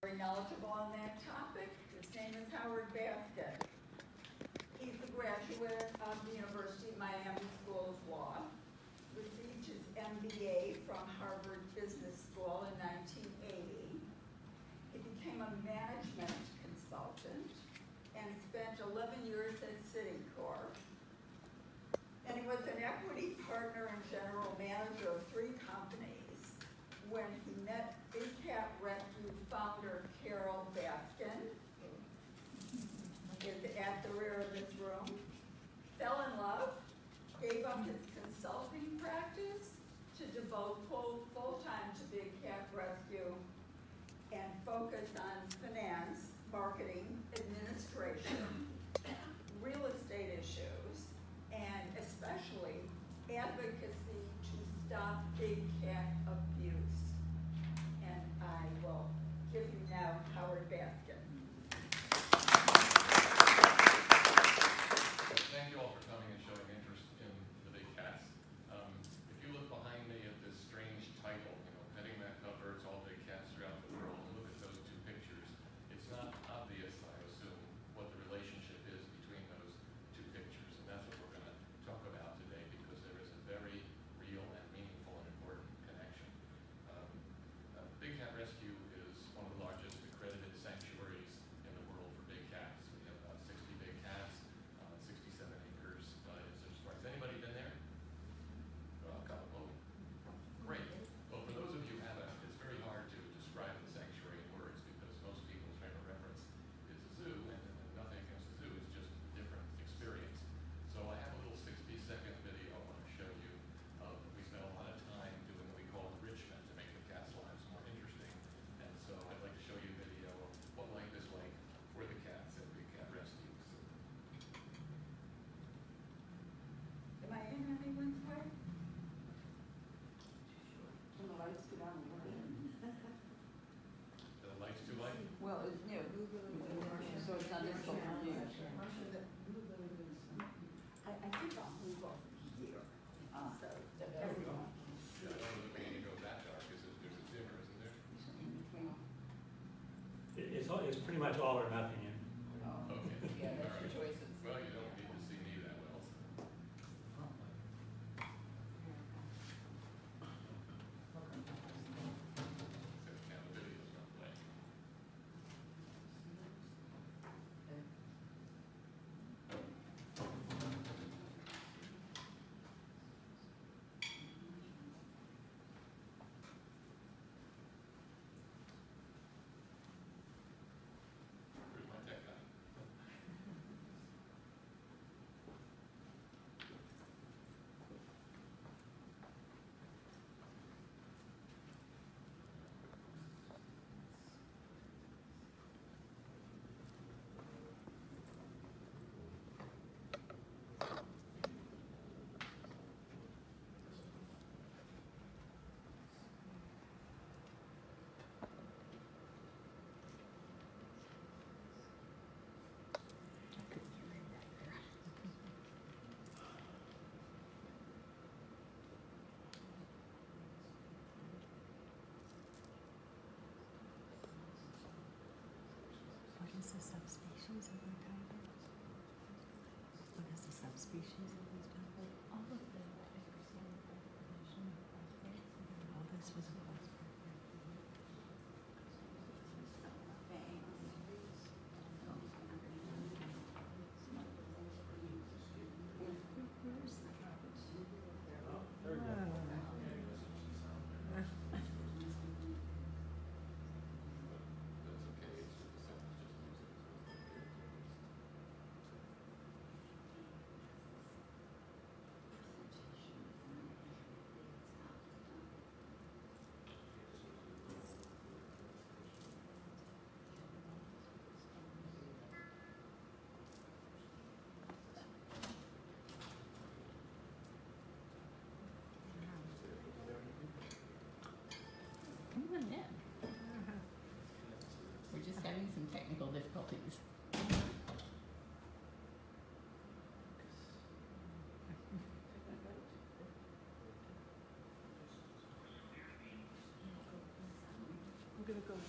Very knowledgeable on that topic. His name is Howard Baskin. He's a graduate of the University of Miami School of Law, received his MBA from Harvard Business School in 1980. He became a management consultant and spent 11 years at Citicorp. And he was an equity partner and general manager of 3 companies when he met Big Cat Rescue founder Carol Baskin, is at the rear of this room, fell in love, gave up his consulting practice to devote full-time to Big Cat Rescue and focus on finance, marketing, administration, real estate issues, and especially advocacy to stop big cat abuse. And I will give you now Howard Baskin. Thank you all for coming and showing interest in the big cats. If you look behind me at this strange title, petting that cover, it's all big cats throughout the world, and look at those 2 pictures. It's not obvious, I assume, what the relationship is between those 2 pictures, and that's what we're going to talk about today, because there is a very real and meaningful and important connection. Big Cat Rescue is one of the largest accredited sanctuaries in the world for big cats. We have about 60 big cats, 67 acres in Central Park. Has anybody been there? A couple. Great. Well, for those of you who haven't, it's very hard to describe the sanctuary in words because most people's frame of reference is a zoo, and nothing against the zoo, it's just a different experience. So I have a little 60-second video I want to show you. We spent a lot of time doing what we call enrichment to make the cats' lives more interesting. And so I'd like to show you a video of what life is like for the cats at Big Cat Rescue. Am I in anyone's way? When the lights go down, we're in. The lights too light? Well, so it's not this whole view. I think I'll move over here. So that everyone. Yeah, I don't know if we need to go that dark. There's a dimmer, isn't there? It's pretty much all or nothing. Okay. Yeah, that's All your right. choices. Well, you don't need to see me that well. Except now the video's not playing. Where's my tech guy? What is the subspecies of Untitled? What is the subspecies of Untitled? All of them represent the population of prospects. All this was a prospect. Where's the That's okay. It's just the sound. Just use it. Even then. We're just having some technical difficulties. I'm gonna go here.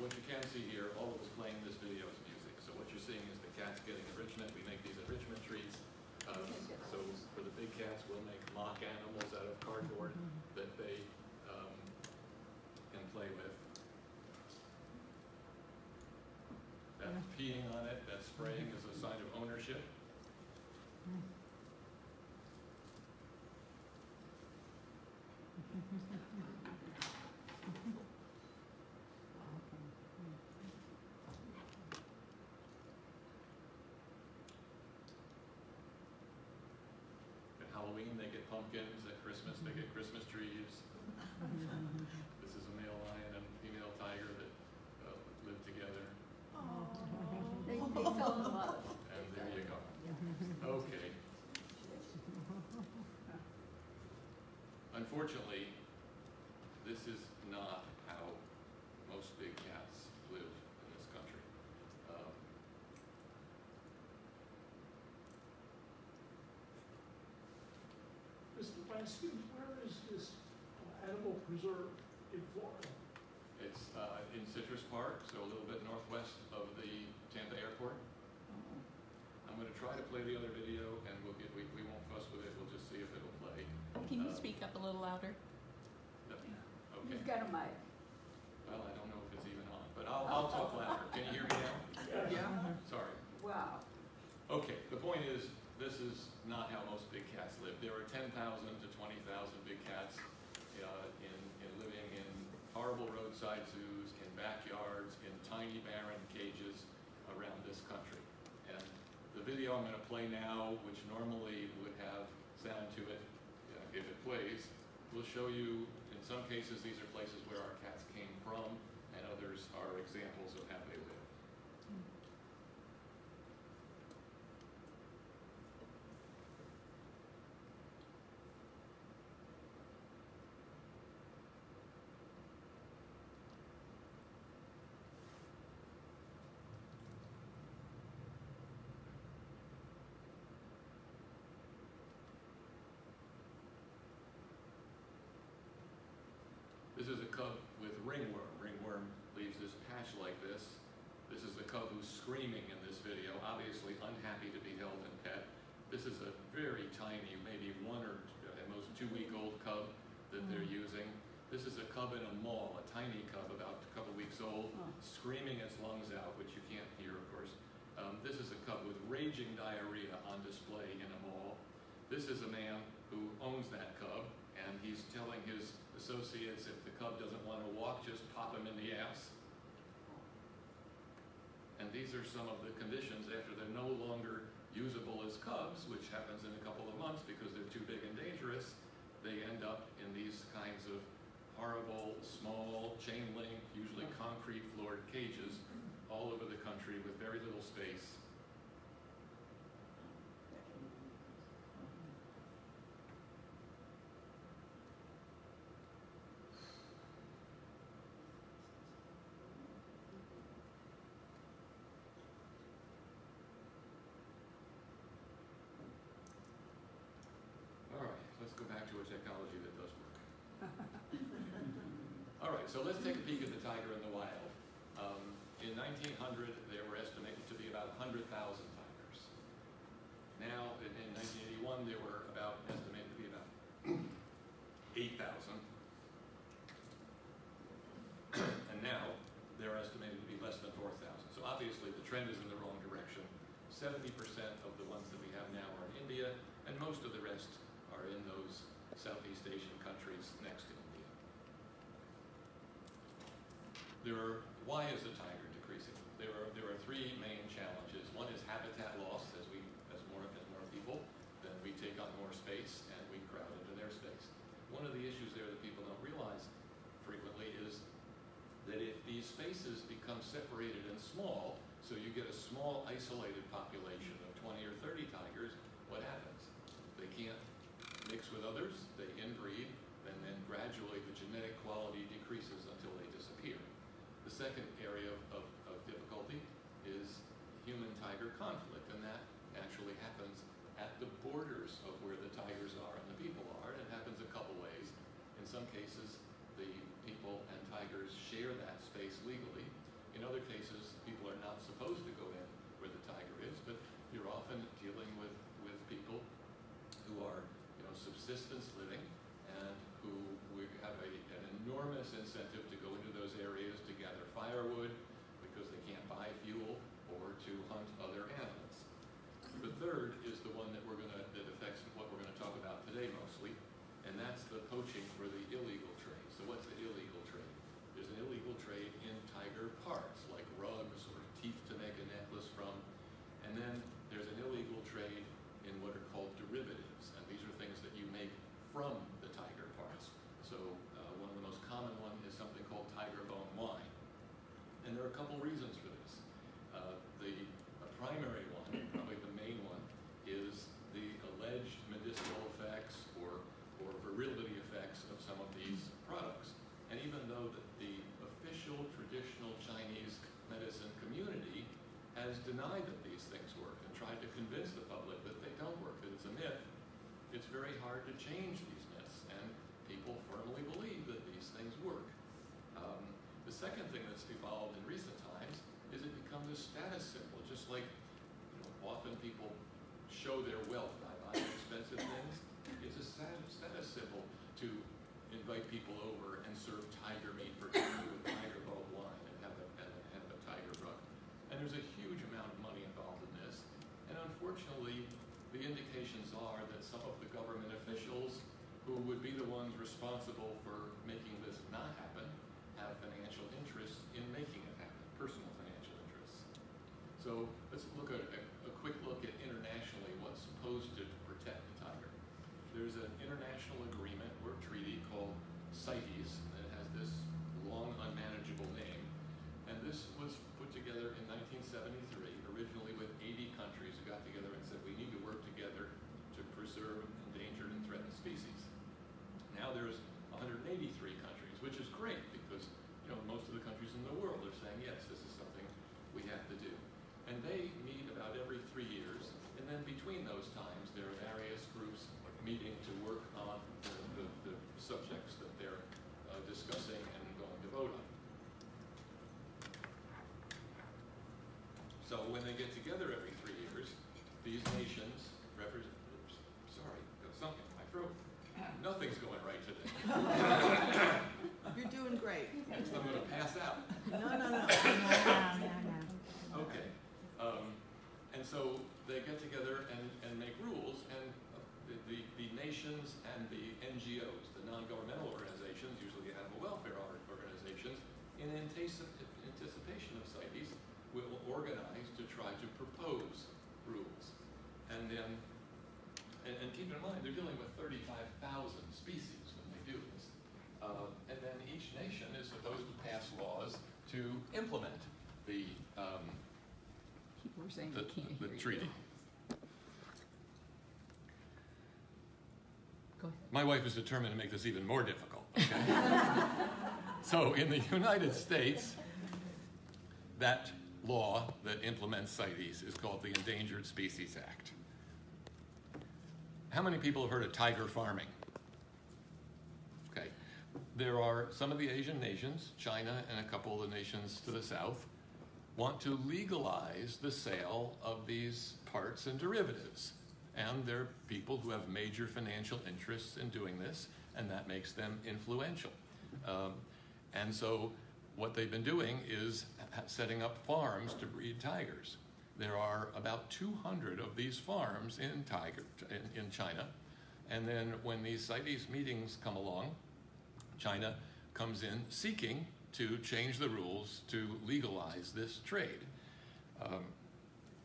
what you can see here, all that was playing in this video is music. So what you're seeing is the cats getting enrichment. We make these enrichment treats. So for the big cats, we'll make mock animals out of cardboard that they can play with. That peeing on it, that spraying is a sign of ownership. At Halloween, they get pumpkins. At Christmas, they get Christmas trees. This is a male lion and female tiger that live together. They fell in love. And there you go. Okay. Unfortunately, this is not how most big cats live in this country. Mr. Baskin, where is this animal preserve in Florida? It's in Citrus Park, so a little bit northwest of the Tampa airport. I'm going to try to play the other video, and we won't fuss with it. We'll just see if it'll play. Can you speak up a little louder? Okay. You've got a mic. Well, I don't know if it's even on, but I'll talk louder. Can you hear me now? Yeah. Sorry. Wow. Okay, the point is, this is not how most big cats live. There are 10,000 to 20,000 big cats in living in horrible roadside zoos, in backyards, in tiny barren cages around this country. And the video I'm going to play now, which normally would have sound to it if it plays, will show you, in some cases, these are places where our cats came from, and others are examples of how they live. This is a cub with ringworm. Ringworm leaves this patch like this. This is a cub who's screaming in this video, obviously unhappy to be held and pet. This is a very tiny, maybe 1 or at most 2-week-old cub that they're using. This is a cub in a mall, a tiny cub about a couple weeks old, screaming its lungs out, which you can't hear, of course. This is a cub with raging diarrhea on display in a mall. This is a man who owns that cub, and he's telling his associates, if the cub doesn't want to walk, just pop him in the ass. And these are some of the conditions after they're no longer usable as cubs, which happens in a couple of months because they're too big and dangerous. They end up in these kinds of horrible, small, chain link, usually concrete floored cages all over the country with very little space. Go back to a technology that does work. All right, so let's take a peek at the tiger in the wild. In 1900, there were estimated to be about 100,000 tigers. Now, in 1981, there were estimated to be about 8,000. And now, they're estimated to be less than 4,000. So obviously, the trend is in the wrong direction. 70% of the ones that we have now are in India, and most of the rest are in those Southeast Asian countries next to India. Why is the tiger decreasing? There are 3 main challenges. One is habitat loss. As more people, then we take on more space and we crowd into their space. One of the issues there that people don't realize frequently is that if these spaces become separated and small, so you get a small isolated population of 20 or 30 tigers, what happens? They can't mix with others, they inbreed, and then gradually the genetic quality decreases until they disappear. The second area of difficulty is human-tiger conflict, and that actually happens at the borders of where the tigers are and the people are, and it happens a couple ways. In some cases, the people and tigers share that space legally. in other cases, people are not supposed to go in where the tiger is, but you're often dealing with people who are, subsistence living and who have an enormous incentive to go into those areas to gather firewood because they can't buy fuel or to hunt other animals. The third is the one that affects what we're going to talk about today mostly, and that's the poaching for the illegal trade. So what's the illegal trade? There's an illegal trade in tiger parts, like rugs or teeth to make a necklace from, and then there's an illegal trade in what are called derivatives, and these are things that you make from the tiger parts. So one of the most common one is something called tiger bone wine, and there are a couple reasons for this. The primary one, probably the main one, is the alleged medicinal effects or virility effects of some of these products. And even though the official traditional Chinese medicine community has denied that these things work and tried to convince the public that they don't work, that it's a myth, it's very hard to change these myths, and people firmly believe that these things work. The second thing that's evolved in recent times is it becomes a status symbol, just like often people show their wealth by buying expensive things. It's a status symbol to invite people over and serve tiger meat for dinner with tiger bone wine and have a tiger rug. And there's a huge amount of money involved in this. And unfortunately, the indications are that some of the government officials who would be the ones responsible for making this not happen have financial interests in making it happen, personal financial interests. So let's look at a quick look at internationally what's supposed to protect the tiger. There's an international agreement or treaty called CITES that has this long, unmanageable name. And this was put together in 1973, originally with 80 countries who got together and said, we need to work together to preserve endangered and threatened species. Now there's 183 countries, which is great because most of the countries in the world are saying, yes, this is something we have to do. And they meet about every 3 years, and then between those times, there are various groups meeting to work on the subjects that they're discussing and going to vote on. So when they get together every 3 years, these nations represent, sorry, got something in my throat. Nothing's going right today. You're doing great. I'm going to pass out. No. Okay. And so they get together and make rules, and the nations and the NGOs, the non-governmental organizations, usually animal welfare organizations, in anticipation of CITES, will organize to try to propose rules. And then, and keep in mind, they're dealing with 35,000 species when they do this. And then each nation is supposed to pass laws to implement the People are saying they can't hear you. treaty. Go ahead. My wife is determined to make this even more difficult. Okay? So in the United States, that law that implements CITES is called the Endangered Species Act. How many people have heard of tiger farming? Okay. There are some of the Asian nations, China and a couple of the nations to the south, want to legalize the sale of these parts and derivatives. And there are people who have major financial interests in doing this, and that makes them influential. And so what they've been doing is setting up farms to breed tigers. There are about 200 of these farms in China. And then when these CITES meetings come along, China comes in seeking to change the rules to legalize this trade.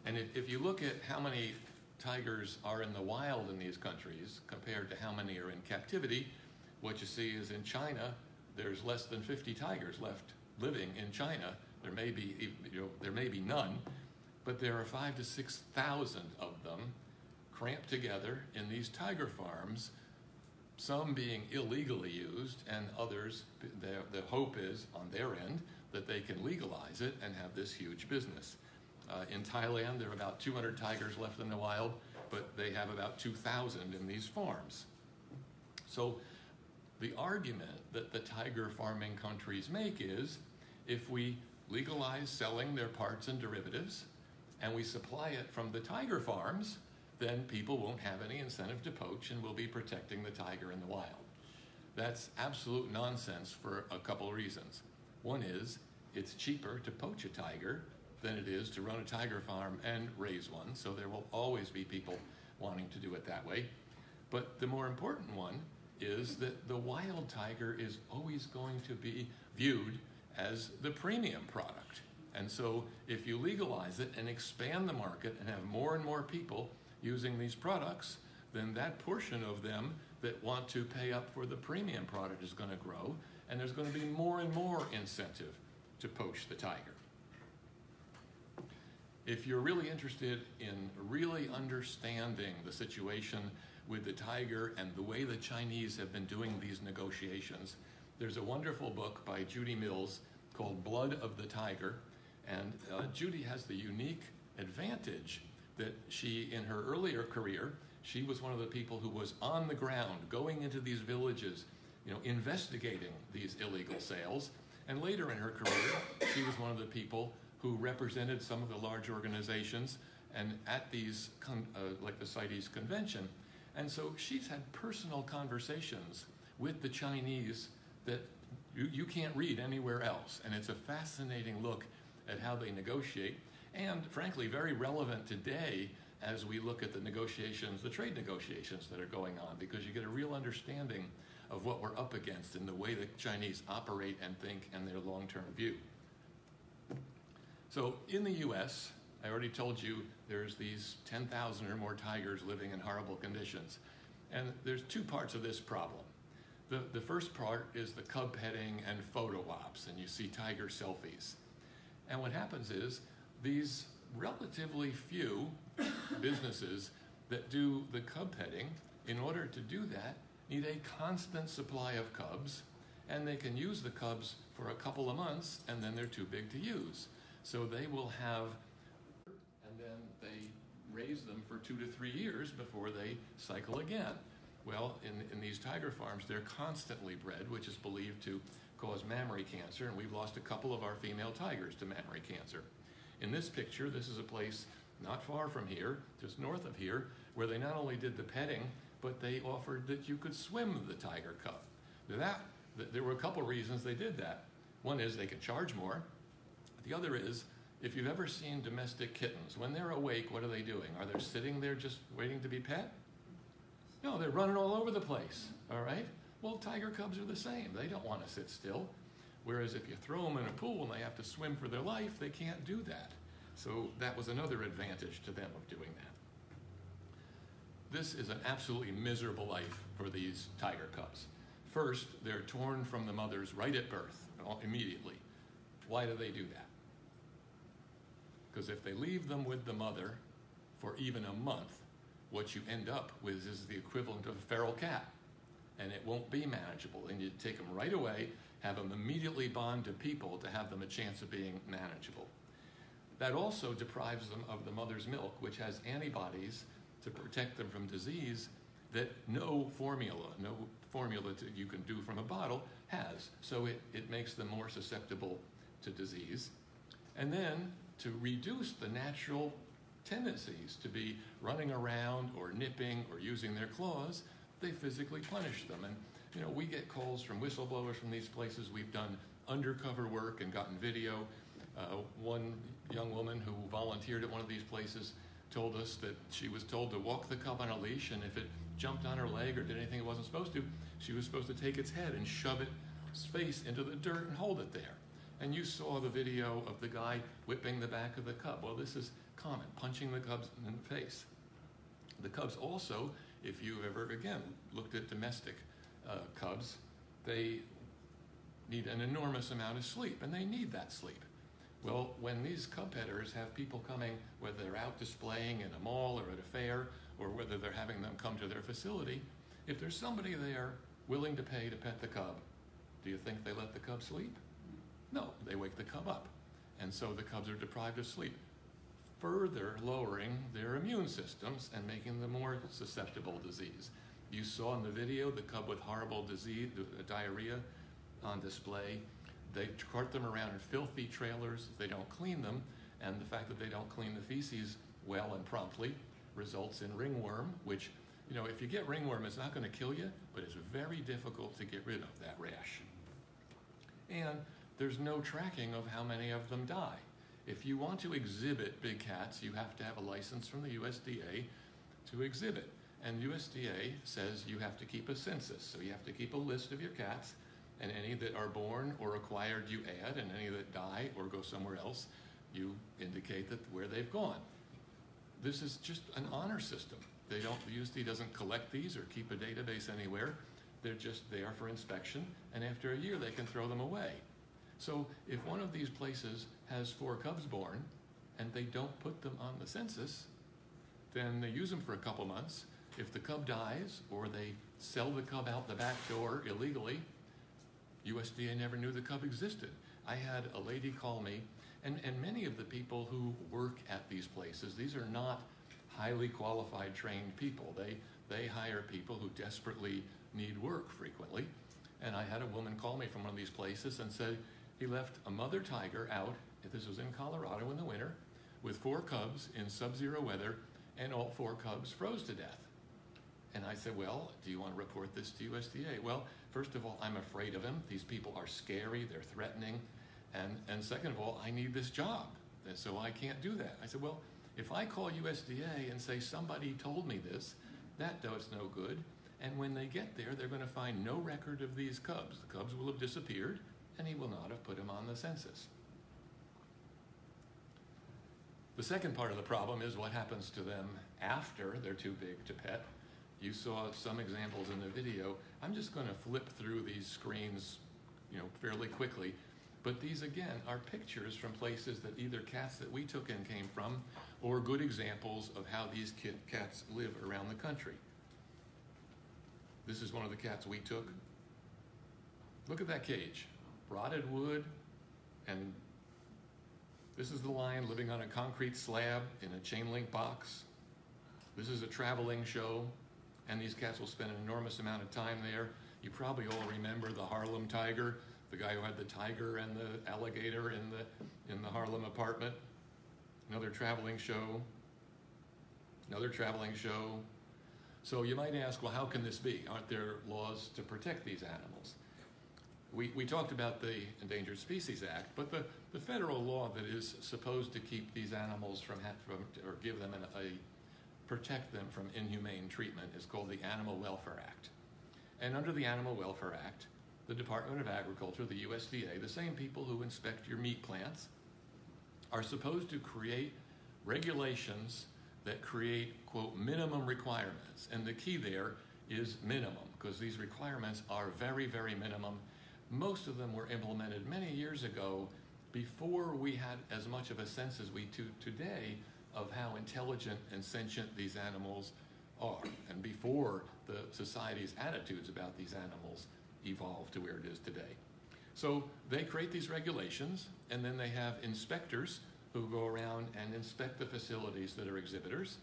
And if you look at how many tigers are in the wild in these countries compared to how many are in captivity, what you see is in China, there's less than 50 tigers left living in China. There may be none, but there are 5,000 to 6,000 of them cramped together in these tiger farms, some being illegally used, and others, the hope is on their end that they can legalize it and have this huge business. In Thailand, there are about 200 tigers left in the wild, but they have about 2,000 in these farms. So the argument that the tiger farming countries make is, if we legalize selling their parts and derivatives, and we supply it from the tiger farms, then people won't have any incentive to poach and we'll be protecting the tiger in the wild. That's absolute nonsense for a couple of reasons. One is, it's cheaper to poach a tiger than it is to run a tiger farm and raise one, so there will always be people wanting to do it that way. But the more important one is that the wild tiger is always going to be viewed as the premium product. And so if you legalize it and expand the market and have more and more people using these products, then that portion of them that want to pay up for the premium product is going to grow, and there's going to be more and more incentive to poach the tiger. If you're really interested in really understanding the situation with the tiger and the way the Chinese have been doing these negotiations, there's a wonderful book by Judy Mills called Blood of the Tiger. And Judy has the unique advantage that she, in her earlier career, she was one of the people who was on the ground, going into these villages, investigating these illegal sales. And later in her career, she was one of the people who represented some of the large organizations and at these, like the CITES convention. And so she's had personal conversations with the Chinese that you can't read anywhere else. And it's a fascinating look at how they negotiate, and frankly, very relevant today as we look at the negotiations, the trade negotiations that are going on, because you get a real understanding of what we're up against in the way the Chinese operate and think and their long-term view. So in the US, I already told you there's these 10,000 or more tigers living in horrible conditions. And there's two parts of this problem. The first part is the cub petting and photo ops, and you see tiger selfies. And what happens is these relatively few businesses that do the cub petting, in order to do that, need a constant supply of cubs, and they can use the cubs for a couple of months and then they're too big to use. So they will have, and then they raise them for 2 to 3 years before they cycle again. Well, in these tiger farms, they're constantly bred, which is believed to cause mammary cancer, and we've lost a couple of our female tigers to mammary cancer. In this picture, this is a place not far from here, just north of here, where they not only did the petting, but they offered that you could swim the tiger cub. There were a couple reasons they did that. One is they could charge more. The other is, if you've ever seen domestic kittens, when they're awake, what are they doing? Are they sitting there just waiting to be pet? No, they're running all over the place, all right? Well, tiger cubs are the same. They don't want to sit still. Whereas if you throw them in a pool and they have to swim for their life, they can't do that. So that was another advantage to them of doing that. This is an absolutely miserable life for these tiger cubs. First, they're torn from the mothers right at birth, immediately. Why do they do that? Because if they leave them with the mother for even a month, what you end up with is the equivalent of a feral cat, and it won't be manageable. And you take them right away, have them immediately bond to people to have them a chance of being manageable. That also deprives them of the mother's milk, which has antibodies to protect them from disease that no formula that you can do from a bottle has. So it makes them more susceptible to disease. And then to reduce the natural tendencies to be running around or nipping or using their claws, they physically punish them. And we get calls from whistleblowers from these places. We've done undercover work and gotten video. One young woman who volunteered at one of these places told us that she was told to walk the cub on a leash, and if it jumped on her leg or did anything it wasn't supposed to, she was supposed to take its head and shove its face into the dirt and hold it there. And you saw the video of the guy whipping the back of the cub. Well, this is common, punching the cubs in the face. The cubs also, if you've ever, again, looked at domestic cubs, they need an enormous amount of sleep, and they need that sleep. Well, when these cub petters have people coming, whether they're out displaying in a mall or at a fair, or whether they're having them come to their facility, if there's somebody there willing to pay to pet the cub, do you think they let the cub sleep? No, they wake the cub up. And so the cubs are deprived of sleep, further lowering their immune systems and making them more susceptible to disease. You saw in the video the cub with horrible disease, diarrhea on display. They cart them around in filthy trailers. They don't clean them, and the fact that they don't clean the feces well and promptly results in ringworm, which, you know, if you get ringworm, it's not going to kill you, but it's very difficult to get rid of that rash. And there's no tracking of how many of them die. If you want to exhibit big cats, you have to have a license from the USDA to exhibit. And USDA says you have to keep a census. So you have to keep a list of your cats, and any that are born or acquired you add, and any that die or go somewhere else, you indicate that where they've gone. This is just an honor system. The USDA doesn't collect these or keep a database anywhere. They're just there for inspection, and after a year they can throw them away. So if one of these places has 4 cubs born and they don't put them on the census, then they use them for a couple months. If the cub dies or they sell the cub out the back door illegally, USDA never knew the cub existed. I had a lady call me, and many of the people who work at these places, these are not highly qualified, trained people. They hire people who desperately need work frequently. And I had a woman call me from one of these places and said he left a mother tiger out, this was in Colorado in the winter, with 4 cubs in sub-zero weather, and all 4 cubs froze to death. And I said, well, do you want to report this to USDA? Well, first of all, I'm afraid of him. These people are scary, they're threatening. And second of all, I need this job, and so I can't do that. I said, well, if I call USDA and say somebody told me this, that does no good. And when they get there, they're going to find no record of these cubs. The cubs will have disappeared, and he will not have put them on the census. The second part of the problem is what happens to them after they're too big to pet. You saw some examples in the video. I'm just going to flip through these screens, you know, fairly quickly. But these, again, are pictures from places that either cats that we took in came from, or good examples of how these cats live around the country. This is one of the cats we took. Look at that cage. Rotted wood, and this is the lion living on a concrete slab in a chain link box. This is a traveling show, and these cats will spend an enormous amount of time there. You probably all remember the Harlem tiger, the guy who had the tiger and the alligator in the Harlem apartment. Another traveling show. Another traveling show. So you might ask, well, how can this be? Aren't there laws to protect these animals? We talked about the Endangered Species Act, but the federal law that is supposed to keep these animals from or give them protect them from inhumane treatment is called the Animal Welfare Act. And under the Animal Welfare Act, the Department of Agriculture, the USDA, the same people who inspect your meat plants, are supposed to create regulations that create, quote, minimum requirements. And the key there is minimum, because these requirements are very, very minimum. Most of them were implemented many years ago, before we had as much of a sense as we do today of how intelligent and sentient these animals are, and before the society's attitudes about these animals evolved to where it is today. So they create these regulations, and then they have inspectors who go around and inspect the facilities that are exhibitors.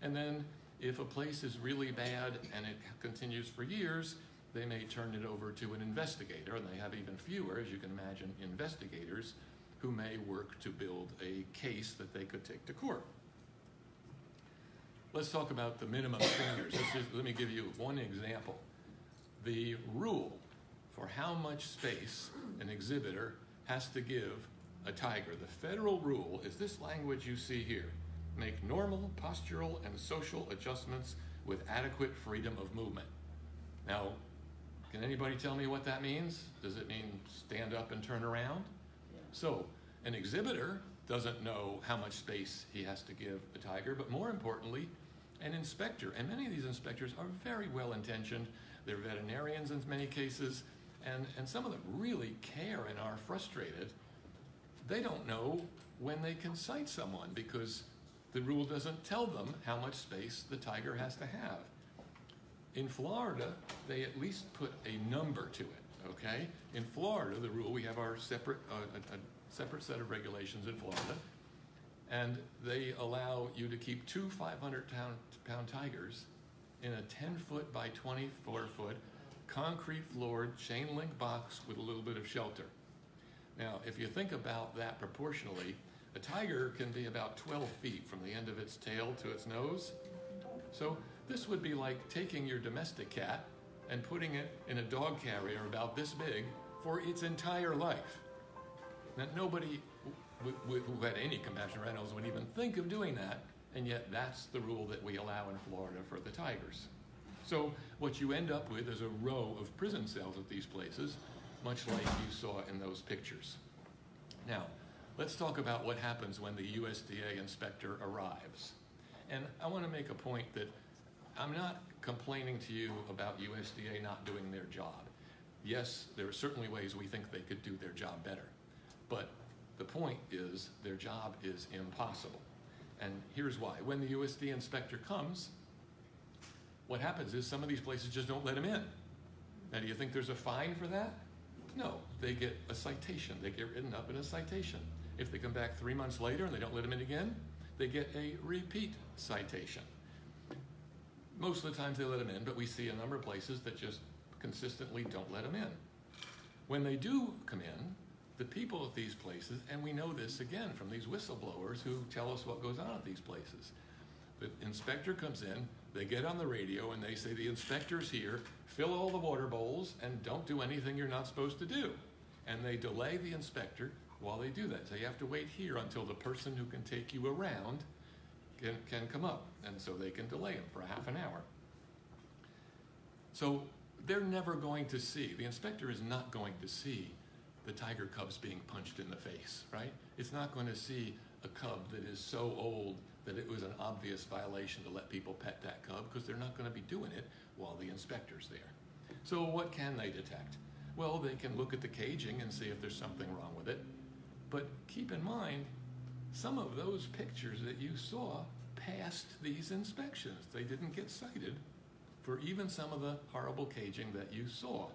And then if a place is really bad and it continues for years, they may turn it over to an investigator, and they have even fewer, as you can imagine, investigators who may work to build a case that they could take to court. Let's talk about the minimum standards. Let me give you one example. The rule for how much space an exhibitor has to give a tiger, the federal rule is this language you see here: make normal postural and social adjustments with adequate freedom of movement. Now, can anybody tell me what that means? Does it mean stand up and turn around? Yeah. So an exhibitor doesn't know how much space he has to give the tiger, but more importantly, an inspector, and many of these inspectors are very well-intentioned. They're veterinarians in many cases, and some of them really care and are frustrated. They don't know when they can cite someone because the rule doesn't tell them how much space the tiger has to have. In Florida, they at least put a number to it, okay? In Florida, the rule, we have our separate set of regulations in Florida, and they allow you to keep 2 500-pound tigers in a 10-foot by 24-foot concrete floored chain link box with a little bit of shelter. Now, if you think about that proportionally, a tiger can be about 12 feet from the end of its tail to its nose. So this would be like taking your domestic cat and putting it in a dog carrier about this big for its entire life. Now, nobody who had any compassion for animals would even think of doing that, and yet that's the rule that we allow in Florida for the tigers. So what you end up with is a row of prison cells at these places, much like you saw in those pictures. Now, let's talk about what happens when the USDA inspector arrives. And I want to make a point that I'm not complaining to you about USDA not doing their job. Yes, there are certainly ways we think they could do their job better. But the point is their job is impossible. And here's why. When the USDA inspector comes, what happens is some of these places just don't let him in. Now, do you think there's a fine for that? No, they get a citation. They get written up in a citation. If they come back 3 months later and they don't let him in again, they get a repeat citation. Most of the times they let him in, but we see a number of places that just consistently don't let him in. When they do come in, the people at these places, and we know this again from these whistleblowers who tell us what goes on at these places. The inspector comes in, they get on the radio and they say, the inspector's here, fill all the water bowls and don't do anything you're not supposed to do. And they delay the inspector while they do that. So you have to wait here until the person who can take you around can come up. And so they can delay him for a half an hour. So they're never going to see, the inspector is not going to see the tiger cubs being punched in the face, right? It's not going to see a cub that is so old that it was an obvious violation to let people pet that cub, because they're not going to be doing it while the inspector's there. So what can they detect? Well, they can look at the caging and see if there's something wrong with it. But keep in mind, some of those pictures that you saw passed these inspections. They didn't get cited for even some of the horrible caging that you saw.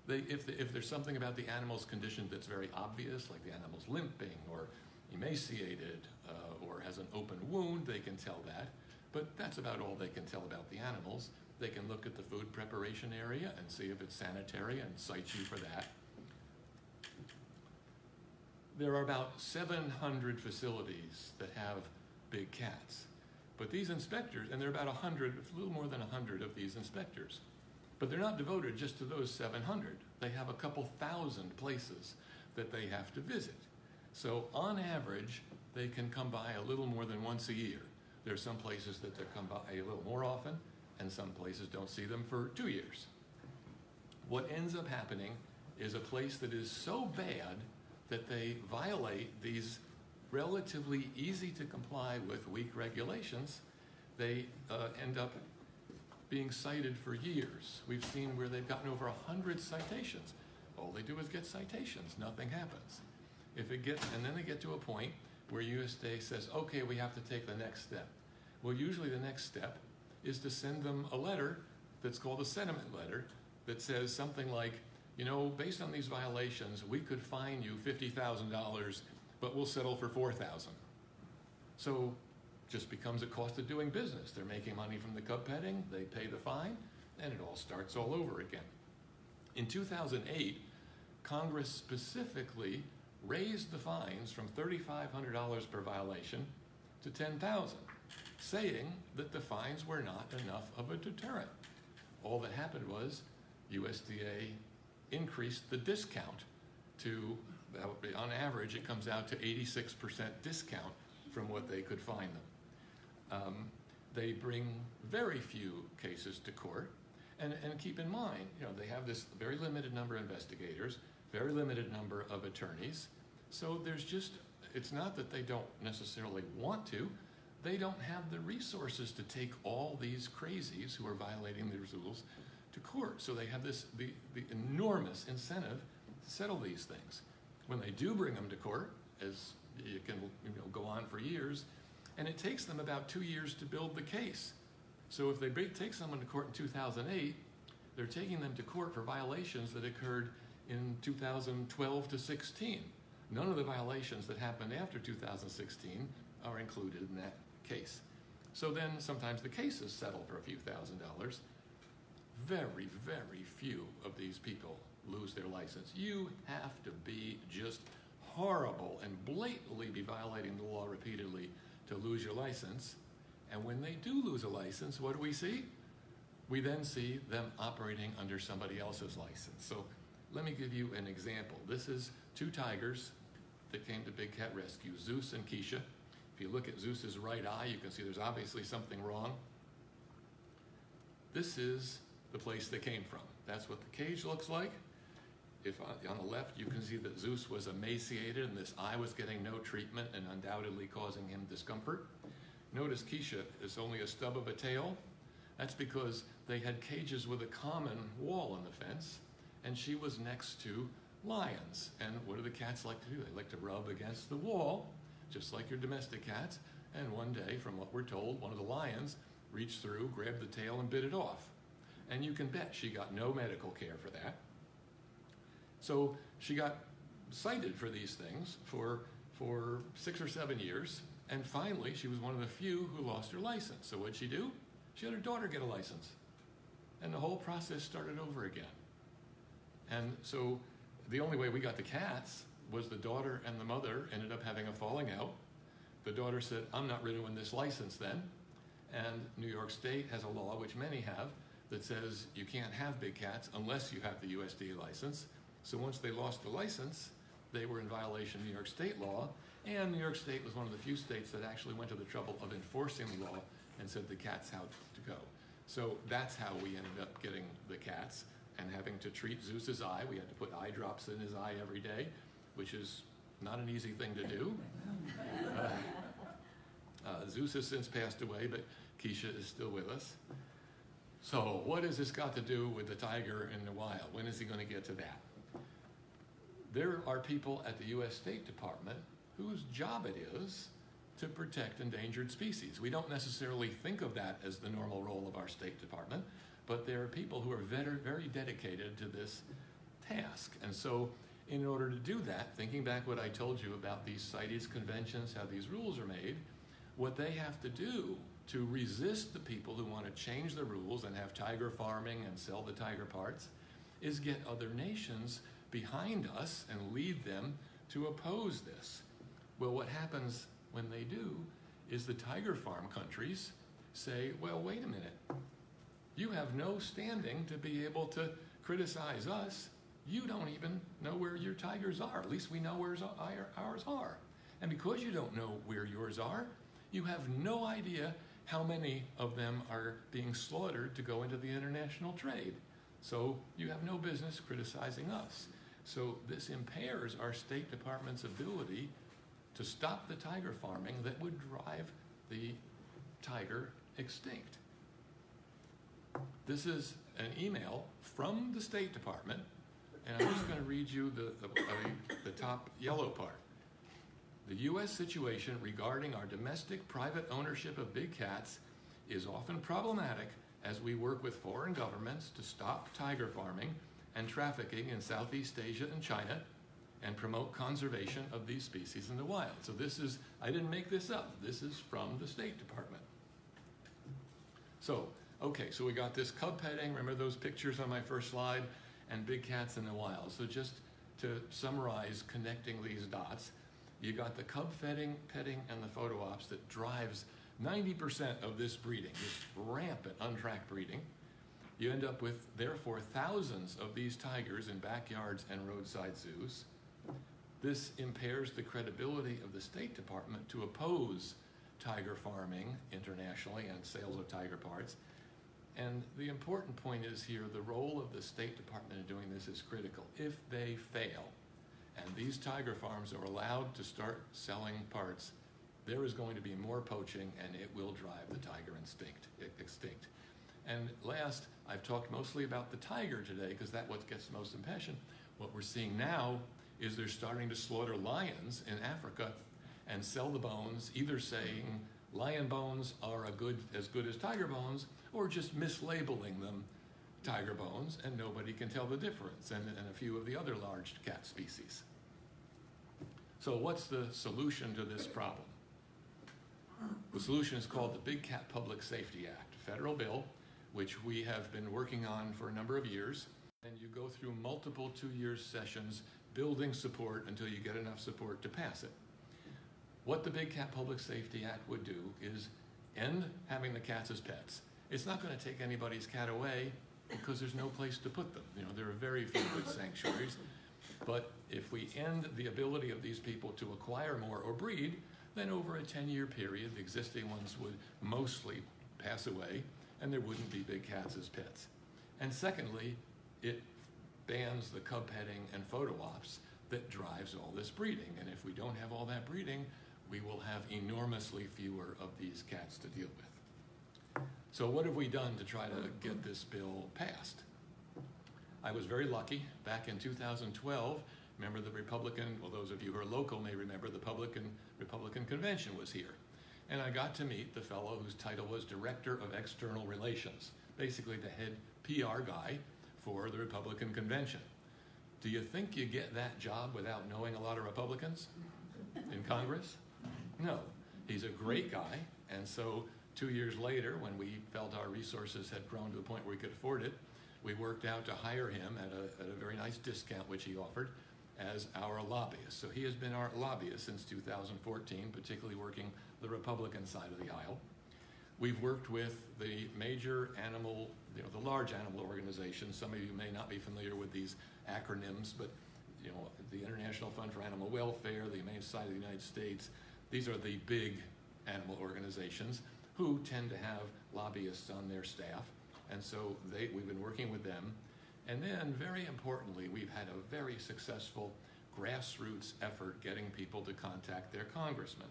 If there's something about the animal's condition that's very obvious, like the animal's limping or emaciated or has an open wound, they can tell that. But that's about all they can tell about the animals. They can look at the food preparation area and see if it's sanitary and cite you for that. There are about 700 facilities that have big cats. But these inspectors, and there are about 100, a little more than 100 of these inspectors. But they're not devoted just to those 700. They have a couple thousand places that they have to visit. So on average, they can come by a little more than once a year. There are some places that they come by a little more often, and some places don't see them for 2 years. What ends up happening is a place that is so bad that they violate these relatively easy to comply with weak regulations. They end up being cited for years. We've seen where they've gotten over 100 citations. All they do is get citations, nothing happens. And then they get to a point where USDA says, okay, we have to take the next step. Well, usually the next step is to send them a letter that's called a sentiment letter that says something like, you know, based on these violations, we could fine you $50,000, but we'll settle for $4,000. So just becomes a cost of doing business. They're making money from the cub petting, they pay the fine, and it all starts all over again. In 2008, Congress specifically raised the fines from $3,500 per violation to $10,000, saying that the fines were not enough of a deterrent. All that happened was USDA increased the discount to, on average, it comes out to 86% discount from what they could fine them. They bring very few cases to court, and keep in mind, you know, they have this very limited number of investigators, very limited number of attorneys, so there's just, it's not that they don't necessarily want to, they don't have the resources to take all these crazies who are violating these rules to court. So they have this, the enormous incentive to settle these things. When they do bring them to court, as you can go on for years, and it takes them about 2 years to build the case. So if they take someone to court in 2008, they're taking them to court for violations that occurred in 2012 to 16. None of the violations that happened after 2016 are included in that case. So then sometimes the cases settle for a few $1,000s. Very, very few of these people lose their license. You have to be just horrible and blatantly be violating the law repeatedly to lose your license. And when they do lose a license, what do we see? We then see them operating under somebody else's license. So let me give you an example. This is two tigers that came to Big Cat Rescue, Zeus and Keisha. If you look at Zeus's right eye, you can see there's obviously something wrong. This is the place they came from. That's what the cage looks like. If on the left, you can see that Zeus was emaciated and this eye was getting no treatment and undoubtedly causing him discomfort. Notice Keisha is only a stub of a tail. That's because they had cages with a common wall in the fence, and she was next to lions. And what do the cats like to do? They like to rub against the wall, just like your domestic cats. And one day, from what we're told, one of the lions reached through, grabbed the tail, and bit it off. And you can bet she got no medical care for that. So she got cited for these things for 6 or 7 years, and finally she was one of the few who lost her license. So what'd she do? She had her daughter get a license. And the whole process started over again. And so the only way we got the cats was the daughter and the mother ended up having a falling out. The daughter said, I'm not renewing this license then. And New York State has a law, which many have, that says you can't have big cats unless you have the USDA license. So once they lost the license, they were in violation of New York State law, and New York State was one of the few states that actually went to the trouble of enforcing the law and said the cats had to go. So that's how we ended up getting the cats and having to treat Zeus's eye. We had to put eye drops in his eye every day, which is not an easy thing to do. Zeus has since passed away, but Keisha is still with us. So what has this got to do with the tiger in the wild? When is he going to get to that? There are people at the U.S. State Department whose job it is to protect endangered species. We don't necessarily think of that as the normal role of our State Department, but there are people who are very, very dedicated to this task. And so in order to do that, thinking back what I told you about these CITES conventions, how these rules are made, what they have to do to resist the people who want to change the rules and have tiger farming and sell the tiger parts is get other nations behind us and lead them to oppose this. Well, what happens when they do is the tiger farm countries say, well, wait a minute. You have no standing to be able to criticize us. You don't even know where your tigers are. At least we know where ours are. And because you don't know where yours are, you have no idea how many of them are being slaughtered to go into the international trade. So you have no business criticizing us. So this impairs our State Department's ability to stop the tiger farming that would drive the tiger extinct. This is an email from the State Department, and I'm just going to read you the top yellow part. The U.S. situation regarding our domestic private ownership of big cats is often problematic as we work with foreign governments to stop tiger farming and trafficking in Southeast Asia and China and promote conservation of these species in the wild. So this is, I didn't make this up, this is from the State Department. So, okay, so we got this cub petting, remember those pictures on my first slide, and big cats in the wild. So just to summarize, connecting these dots, you got the cub petting and the photo ops that drives 90% of this breeding, this rampant untracked breeding. You end up with, therefore, thousands of these tigers in backyards and roadside zoos. This impairs the credibility of the State Department to oppose tiger farming internationally and sales of tiger parts. And the important point is here, the role of the State Department in doing this is critical. If they fail, and these tiger farms are allowed to start selling parts, there is going to be more poaching and it will drive the tiger extinct. And last, I've talked mostly about the tiger today because that's what gets the most attention. What we're seeing now is they're starting to slaughter lions in Africa and sell the bones, either saying lion bones are as good as tiger bones, or just mislabeling them tiger bones, and nobody can tell the difference, and a few of the other large cat species. So what's the solution to this problem? The solution is called the Big Cat Public Safety Act, a federal bill, which we have been working on for a number of years. And you go through multiple 2-year sessions building support until you get enough support to pass it. What the Big Cat Public Safety Act would do is end having the cats as pets. It's not going to take anybody's cat away because there's no place to put them. You know, there are very few good sanctuaries. But if we end the ability of these people to acquire more or breed, then over a 10-year period, the existing ones would mostly pass away and there wouldn't be big cats as pets. And secondly, it bans the cub petting and photo ops that drives all this breeding. And if we don't have all that breeding, we will have enormously fewer of these cats to deal with. So what have we done to try to get this bill passed? I was very lucky. Back in 2012, remember the Republican, well, those of you who are local may remember the Republican convention was here. And I got to meet the fellow whose title was Director of External Relations, basically the head PR guy for the Republican convention. Do you think you get that job without knowing a lot of Republicans in Congress? No. He's a great guy, and so 2 years later, when we felt our resources had grown to the point where we could afford it, we worked out to hire him at a very nice discount, which he offered, as our lobbyist. So he has been our lobbyist since 2014, particularly working the Republican side of the aisle. We've worked with the major animal, the large animal organizations. Some of you may not be familiar with these acronyms, but the International Fund for Animal Welfare, the Humane Society of the United States, these are the big animal organizations who tend to have lobbyists on their staff. And so we've been working with them. And then, very importantly, we've had a very successful grassroots effort getting people to contact their congressman,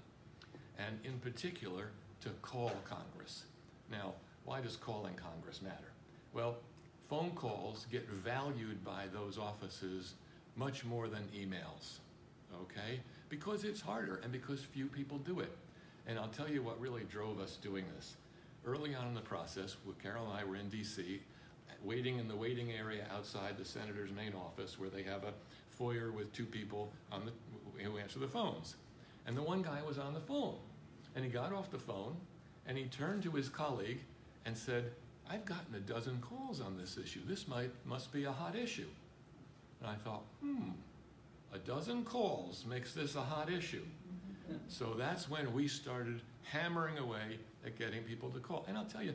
and in particular, to call Congress. Now, why does calling Congress matter? Well, phone calls get valued by those offices much more than emails, okay? Because it's harder and because few people do it. And I'll tell you what really drove us doing this. Early on in the process, Carol and I were in DC, waiting in the waiting area outside the senator's main office where they have a foyer with 2 people who answer the phones. And the one guy was on the phone. And he got off the phone and he turned to his colleague and said, "I've gotten a dozen calls on this issue. This must be a hot issue." And I thought, a dozen calls makes this a hot issue. So that's when we started hammering away at getting people to call. And I'll tell you,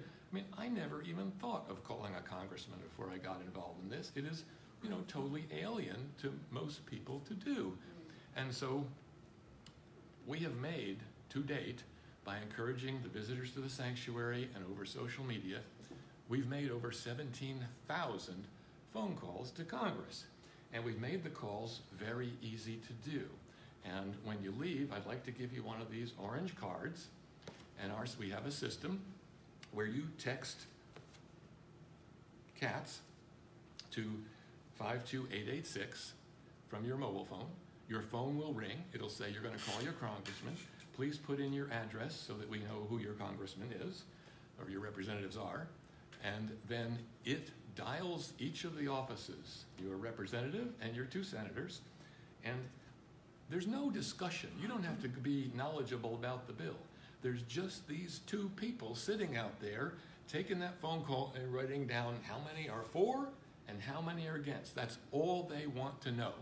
I never even thought of calling a congressman before I got involved in this. It is, totally alien to most people to do. And so we have made, to date, by encouraging the visitors to the sanctuary and over social media, we've made over 17,000 phone calls to Congress. And we've made the calls very easy to do. And when you leave, I'd like to give you one of these orange cards. And we have a system where you text cats to 52886 from your mobile phone. Your phone will ring. It'll say you're going to call your congressman. Please put in your address so that we know who your congressman is or your representatives are. And then it dials each of the offices, your representative and your 2 senators. And there's no discussion. You don't have to be knowledgeable about the bill. There's just these 2 people sitting out there taking that phone call and writing down how many are for and how many are against. That's all they want to know.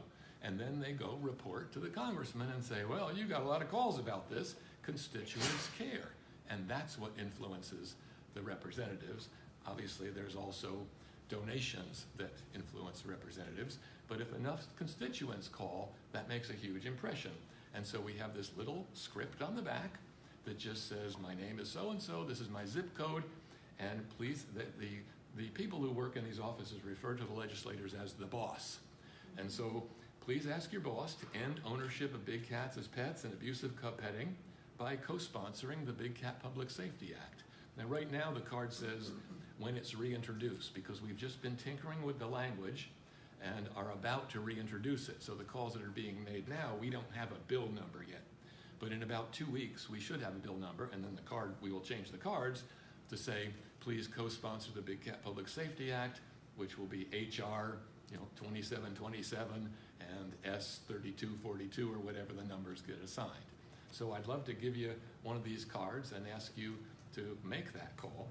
And then they go report to the congressman and say, well, you got a lot of calls about this. Constituents care. And that's what influences the representatives. Obviously, there's also donations that influence representatives. But if enough constituents call, that makes a huge impression. And so we have this little script on the back that just says, my name is so-and-so, this is my zip code, and please, the people who work in these offices refer to the legislators as the boss. And so please ask your boss to end ownership of big cats as pets and abusive cub petting by co-sponsoring the Big Cat Public Safety Act. Now right now the card says when it's reintroduced, because we've just been tinkering with the language and are about to reintroduce it. So the calls that are being made now, we don't have a bill number yet. But in about 2 weeks, we should have a bill number, and then the card, we will change the cards to say, please co-sponsor the Big Cat Public Safety Act, which will be HR 2727 and S3242 or whatever the numbers get assigned. So I'd love to give you one of these cards and ask you to make that call.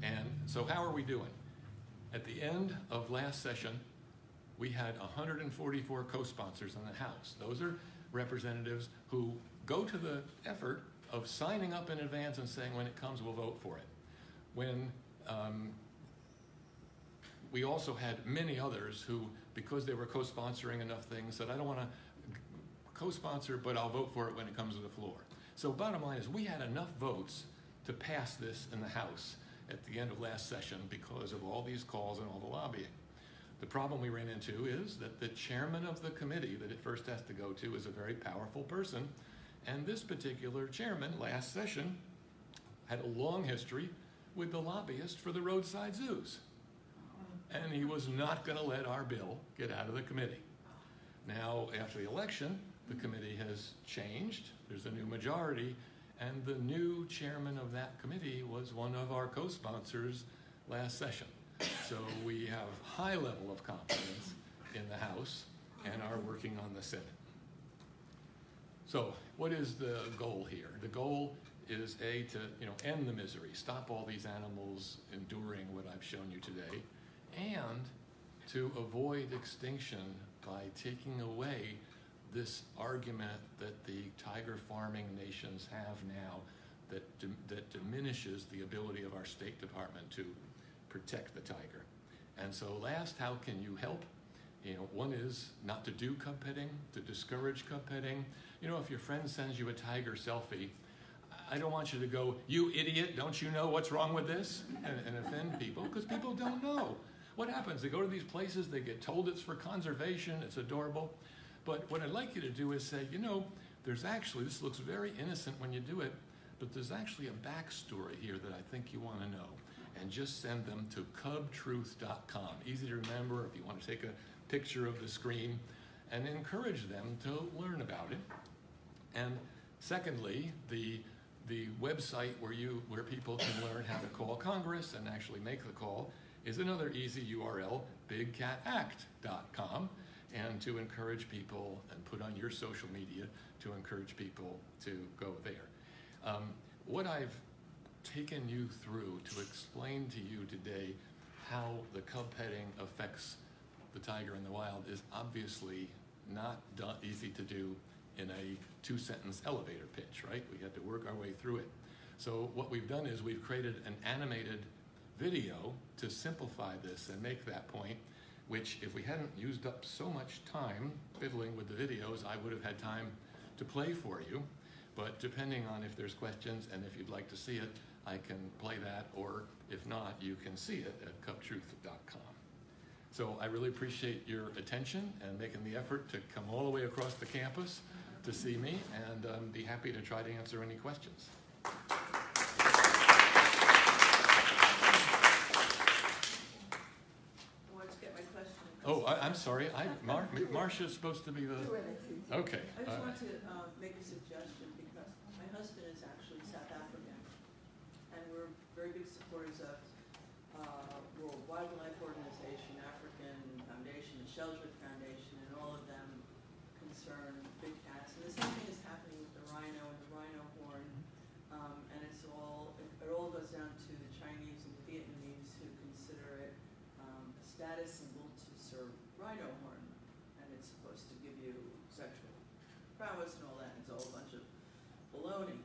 And So how are we doing? At the end of last session, we had 144 co-sponsors in the House. Those are representatives who go to the effort of signing up in advance and saying, when it comes, we'll vote for it. When we also had many others who, because they were co-sponsoring enough things, said, I don't want to co-sponsor, but I'll vote for it when it comes to the floor. So bottom line is, we had enough votes to pass this in the House at the end of last session because of all these calls and all the lobbying. The problem we ran into is that the chairman of the committee that it first has to go to is a very powerful person, and this particular chairman last session had a long history with the lobbyist for the roadside zoos. And he was not going to let our bill get out of the committee. Now, after the election, the committee has changed. There's a new majority, and the new chairman of that committee was one of our co-sponsors last session. So we have high level of confidence in the House and are working on the Senate. So what is the goal here? The goal is to end the misery, stop all these animals enduring what I've shown you today, and to avoid extinction by taking away this argument that the tiger farming nations have now that diminishes the ability of our State Department to protect the tiger. And so last, how can you help? One is not to do cub petting, to discourage cub petting. If your friend sends you a tiger selfie, I don't want you to go, you idiot, don't you know what's wrong with this? And offend people, because people don't know. What happens? They go to these places, they get told it's for conservation, it's adorable. But what I'd like you to do is say, there's actually, this looks very innocent when you do it, but there's actually a backstory here that I think you want to know. And just send them to cubtruth.com. Easy to remember if you want to take a picture of the screen, and encourage them to learn about it. And secondly, the website where people can learn how to call Congress and actually make the call is another easy URL, bigcatact.com, and to encourage people and put on your social media to encourage people to go there. What I've taken you through to explain to you today how the cub petting affects the tiger in the wild is obviously not easy to do in a 2-sentence elevator pitch, right? We had to work our way through it. So what we've done is we've created an animated video to simplify this and make that point, which if we hadn't used up so much time fiddling with the videos, I would have had time to play for you. But depending on if there's questions and if you'd like to see it, I can play that, or if not, you can see it at cubtruth.com. So I really appreciate your attention and making the effort to come all the way across the campus to see me, and be happy to try to answer any questions. Oh, I'm sorry. Marcia's supposed to be the... Okay. I just want to make a suggestion, because my husband is actually South African, and we're very big supporters of World Wildlife Organization, African Foundation, and Sheldrake Foundation, and all of them concern big cats. And the same thing is happening with the rhino and the rhino horn, and it all goes down to the Chinese and the Vietnamese, who consider it a status symbol to serve rhino horn, and it's supposed to give you sexual prowess and all that, and it's all a bunch of baloney.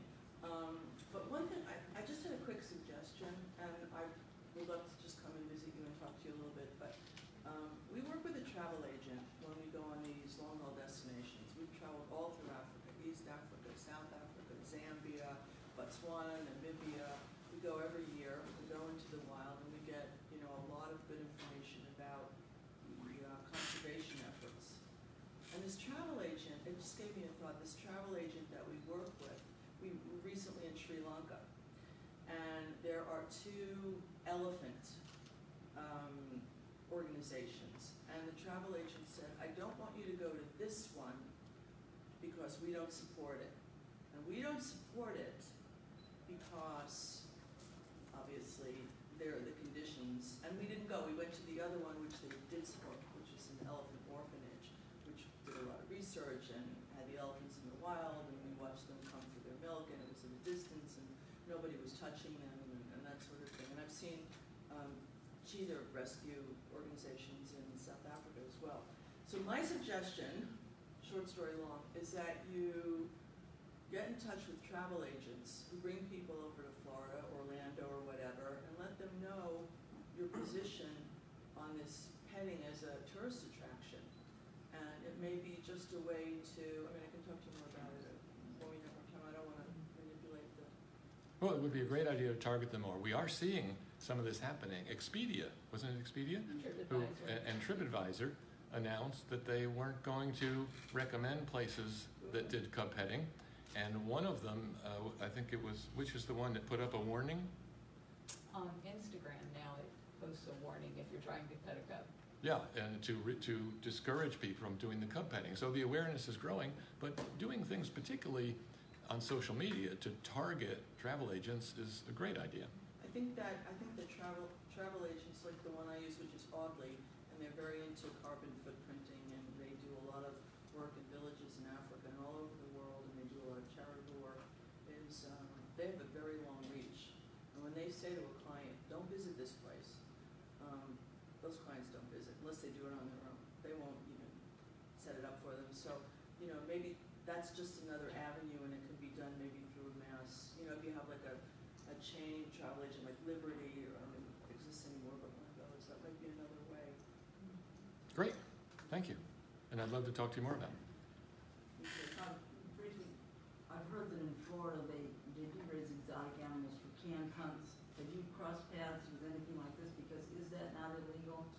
But one thing, I just had a quick suggestion, and I would love to just come and visit you and talk to you a little bit, but we work with a travel agent when we go on these long-haul destinations. We've traveled all through Africa, East Africa, South Africa, Zambia, Botswana, Namibia. We go every year, we go into the wild, and we get a lot of good information about the conservation efforts. And this travel agent, it just gave me a thought, this travel agent that we work with, we were recently in Sri Lanka, and there are 2 elephant organizations, and the travel agent said, I don't want you to go to this one because we don't support it. And we don't support it because obviously there are the conditions, and we didn't go. We went to the other one, which they did support, which is an elephant orphanage, which did a lot of research and had the elephants in the wild, and we watched them come for their milk, and it was at a distance, and nobody was touching them, and that sort of thing. And I've seen cheetah rescue organizations in South Africa as well. So my suggestion, short story long, is that you get in touch with travel agents who bring people over to Florida, Orlando, or whatever, and let them know your position on this petting as a tourist attraction. And it may be just a way to, I mean, I can talk to you more about it when we have more time. I don't want to manipulate the... Well, it would be a great idea to target them more. We are seeing some of this happening. Expedia, wasn't it Expedia? And TripAdvisor announced that they weren't going to recommend places that did cub petting. And one of them, I think it was, which is the one that put up a warning? On Instagram now, it posts a warning if you're trying to pet a cub. Yeah, and to discourage people from doing the cub petting. So the awareness is growing, but doing things particularly on social media to target travel agents is a great idea. I think the travel agents like the one I use, which is Oddly, and they're very into carbon footprinting, and they do a lot of work in villages in Africa and all over the world, and they do a lot of charitable work, they have a very long reach. And when they say to a client, don't visit this place, those clients don't visit unless they do it on their own. They won't even set it up for them. So, you know, maybe that's just another avenue, and it can be done maybe through mass. You know, if you have like a chain travel agent like Liberty, or I don't know if it exists anymore, but one of those, that might be another way. Great, thank you. And I'd love to talk to you more about it. Briefly, I've heard that in Florida they do raise exotic animals for canned hunts. Have you crossed paths with anything like this? Because is that not illegal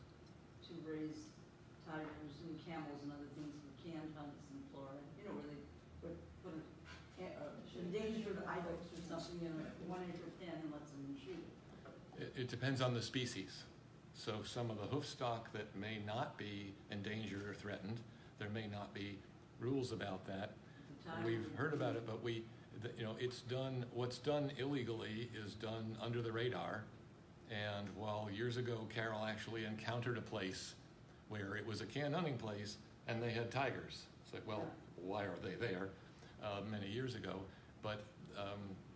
to raise tigers and camels and other things for canned hunts in Florida? You know, where they put endangered idols or something in a 1-acre pen and lets them shoot it. It depends on the species. So some of the hoof stock that may not be endangered or threatened, there may not be rules about that. We've heard about it, but you know, it's done, what's done illegally is done under the radar. And while years ago, Carol actually encountered a place where it was a canned hunting place and they had tigers. It's like, well, why are they there? Many years ago. But,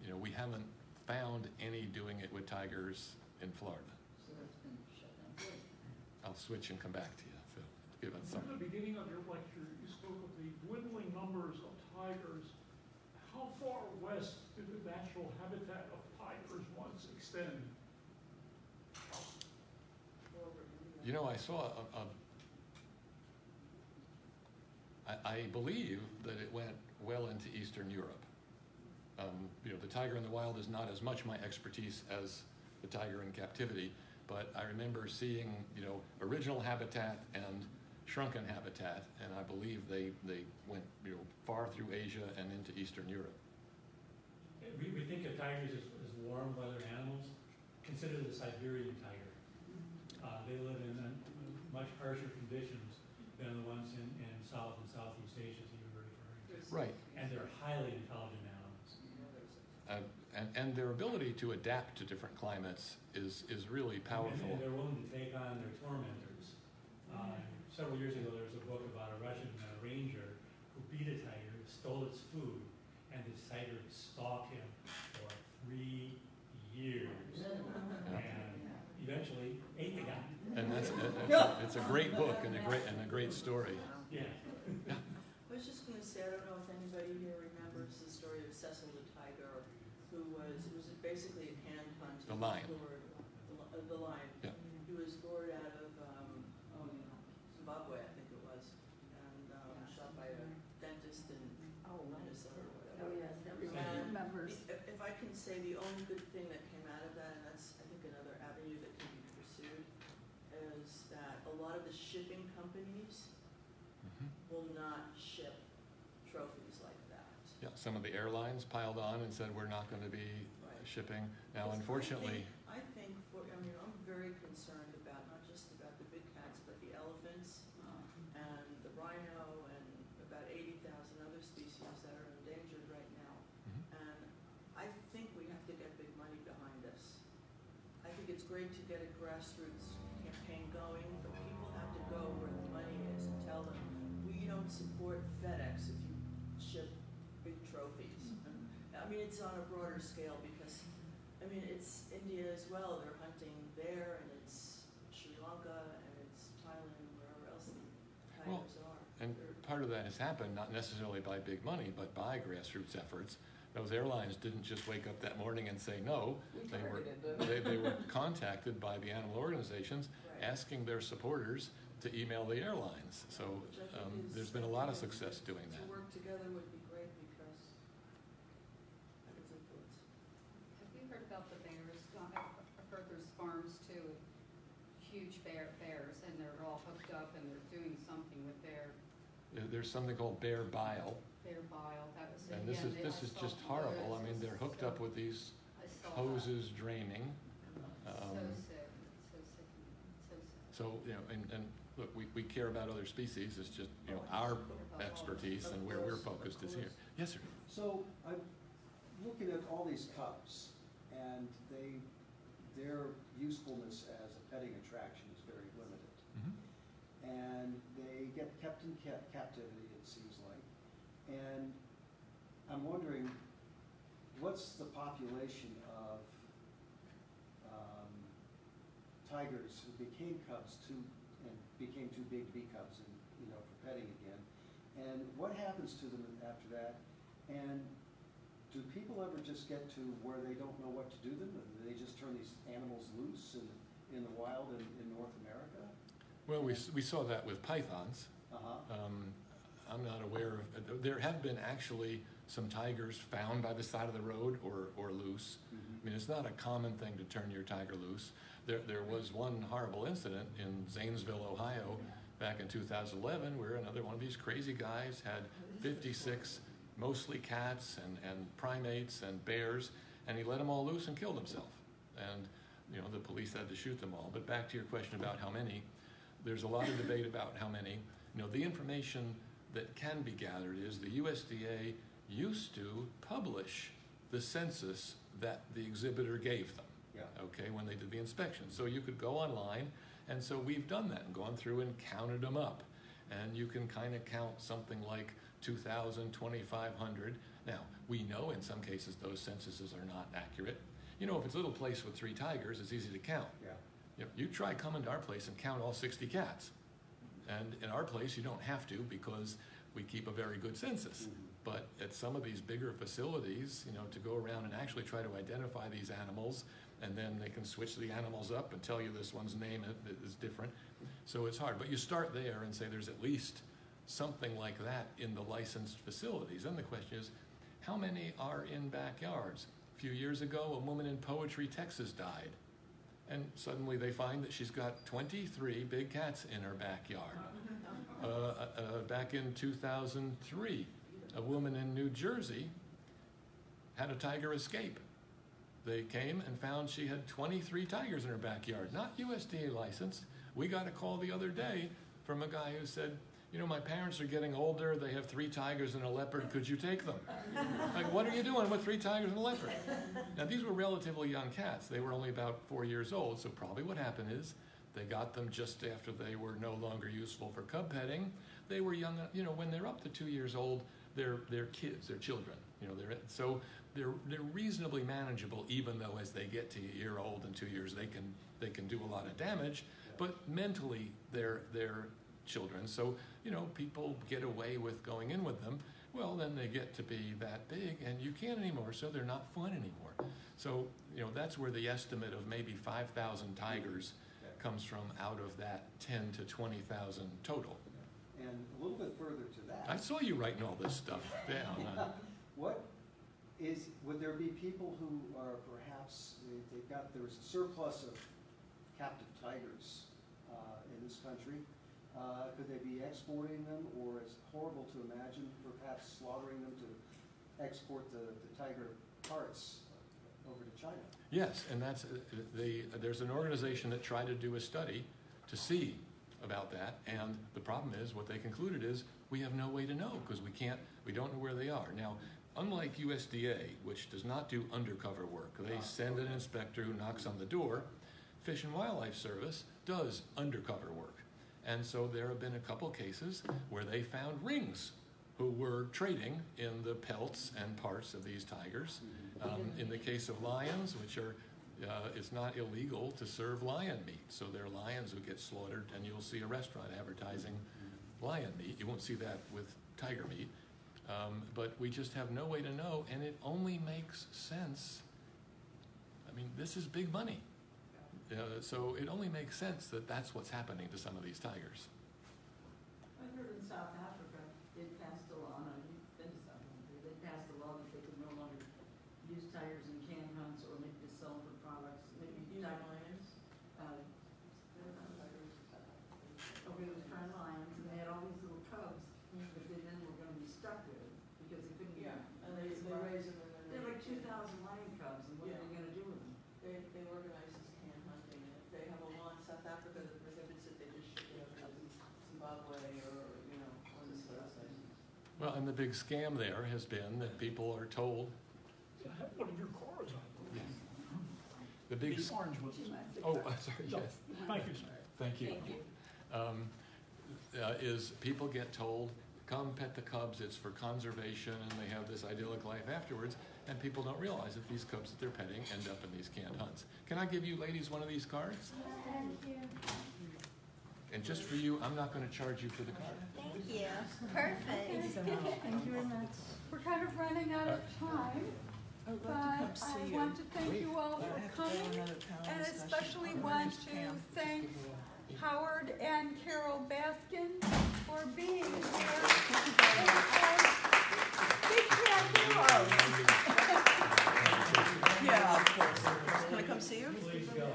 you know, we haven't found any doing it with tigers in Florida. So that's been shut down. Good. I'll switch and come back to you. So give us At some. the beginning of your lecture, you spoke of the dwindling numbers of tigers. How far west did the natural habitat of tigers once extend? You know, I saw I believe that it went well into Eastern Europe. You know, the tiger in the wild is not as much my expertise as the tiger in captivity, but I remember seeing, you know, original habitat and shrunken habitat, and I believe they went, you know, far through Asia and into Eastern Europe. We think of tigers as warm weather animals. Consider the Siberian tiger. They live in much harsher conditions than the ones in South and Southeast Asia that you were referring to. Right. And they're highly intelligent animals. And their ability to adapt to different climates is really powerful. And they're willing to take on their tormentors. Several years ago, there was a book about a Russian ranger who beat a tiger, stole its food, and decided to stalk him for 3 years. And eventually ate the guy. And it's a great book and a great story. Yeah. I was just going to say, I don't know if anybody here remembers the story of Cecil the tiger, who was basically a canned hunt. The lion. The lion. Yeah. He was lured out of Zimbabwe, I think it was, and shot by a dentist in Minnesota or whatever. Oh, yes, everyone And remembers. If I can say, the only good thing that came out of that, and that's, I think, another avenue that can be pursued, is that a lot of the shipping companies will not ship trophies like that. Yeah, some of the airlines piled on and said we're not going to be shipping. Now, unfortunately, I think I'm very concerned about not just about the big cats, but the elephants and the rhino and about 80,000 other species that are endangered right now. And I think we have to get big money behind this. I think it's great to get a grassroots campaign going, but people have to go where the money is and tell them, we don't support FedEx if you ship big trophies. I mean, it's on a broader scale because, I mean, it's India as well. They're hunting there, and it's part of that has happened, not necessarily by big money, but by grassroots efforts. Those airlines didn't just wake up that morning and say no. We They were, targeted them. they were contacted by the animal organizations, Right. asking their supporters to email the airlines. So Which I think is- there's been a lot of success doing that. To work together would be great because that is influence. Have you heard about the bears? I've heard there's farms too, with huge bears, and they're all hooked up and they're doing something with their There's something called bear bile, bile. That was it. and this Yeah, is I saw just horrible. I photos. mean, they're hooked up with these I saw that. hoses draining. So sick. It's so sick. It's so sad. So, you know, and look, we care about other species. It's just, you know, our expertise and where we're focused is here. Yes, sir. So I'm looking at all these cubs, and their usefulness as a petting attraction is very limited. Mhm. And they get kept in captivity, it seems like. And I'm wondering, what's the population of tigers who became cubs and became too big to be cubs and, you know, for petting again? And what happens to them after that? And do people ever just get to where they don't know what to do them, and they just turn these animals loose in the wild in North America? Well, we saw that with pythons. Uh-huh. I'm not aware of, there have been actually some tigers found by the side of the road or loose. I mean, it's not a common thing to turn your tiger loose. There was one horrible incident in Zanesville, Ohio, back in 2011, where another one of these crazy guys had 56 mostly cats and primates and bears, and he let them all loose and killed himself. And, you know, the police had to shoot them all. But back to your question about how many, there's a lot of debate about how many. You know, the information that can be gathered is the USDA used to publish the census that the exhibitor gave them, Yeah. okay, when they did the inspection. So you could go online, and so we've done that and gone through and counted them up. And you can kind of count something like 2,000, 2,500. Now, we know in some cases those censuses are not accurate. You know, if it's a little place with 3 tigers, it's easy to count. Yeah. You know, you try coming to our place and count all 60 cats. And in our place, you don't have to because we keep a very good census. But at some of these bigger facilities, you know, to go around and actually try to identify these animals, and then they can switch the animals up and tell you this one's name is different. So it's hard. But you start there and say there's at least something like that in the licensed facilities. Then the question is, how many are in backyards? A few years ago, a woman in Poaching, Texas died. And suddenly they find that she's got 23 big cats in her backyard. Back in 2003, a woman in New Jersey had a tiger escape. They came and found she had 23 tigers in her backyard, not USDA licensed. We got a call the other day from a guy who said, you know, my parents are getting older, they have 3 tigers and a leopard, could you take them? Like, what are you doing with 3 tigers and a leopard? Now, these were relatively young cats. They were only about 4 years old, so probably what happened is they got them just after they were no longer useful for cub petting. They were young, you know, when they're up to 2 years old, they're kids, they're children. You know, they're reasonably manageable, even though as they get to a year old and 2 years, they can do a lot of damage, but mentally they're children. So, you know, people get away with going in with them. Well, then they get to be that big and you can't anymore, so they're not fun anymore. So, you know, that's where the estimate of maybe 5,000 tigers comes from out of that 10 to 20,000 total. And a little bit further to that. I saw you writing all this stuff down. Would there be people who are perhaps, there's a surplus of captive tigers in this country. Could they be exporting them, or it's horrible to imagine perhaps slaughtering them to export the tiger parts over to China? Yes, and that's there's an organization that tried to do a study to see about that, and the problem is what they concluded is we have no way to know because we don't know where they are. Now, unlike USDA, which does not do undercover work, they send an inspector who knocks on the door. Fish and Wildlife Service does undercover work. And so there have been a couple cases where they found rings who were trading in the pelts and parts of these tigers. In the case of lions, which are, it's not illegal to serve lion meat. So there are lions who get slaughtered, and you'll see a restaurant advertising lion meat. You won't see that with tiger meat. But we just have no way to know, and it only makes sense. I mean, this is big money. So it only makes sense that that's what's happening to some of these tigers. I heard in South Africa, they passed a law, no, you've been to South Africa, they passed a law that they could no longer use tigers in canned hunts or maybe to sell for products, maybe You know, tiger, lions? okay, it was trying lions, and they had all these little cubs, but they then were gonna be stuck with it, because they couldn't. Yeah, and they raise them and then They have like 2,000 lion cubs, and what are they gonna do with them? They organize this can hunting, and if they have a law in South Africa that prohibits it, they just ship it over to Zimbabwe or, you know, one of these places. Well, and the big scam there has been that people are told. I have one of your cars on. The big. The orange was. Oh, I'm sorry. No, Yes. Thank you, sir. Thank you. Is people get told, come pet the cubs, it's for conservation, and they have this idyllic life afterwards, and people don't realize that these cubs that they're petting end up in these canned hunts. Can I give you ladies one of these cards? Thank you. And just for you, I'm not going to charge you for the card. Thank you. Perfect. Thank you very much. We're kind of running out of time, I would but love to come I see you. want to thank you all But I for have to go to coming, another panel and discussion. especially I'm want just to Pam. thank Howard and Carol Baskin for being here. Big cat heroes. Yeah, of course. Can I come see you? Please go.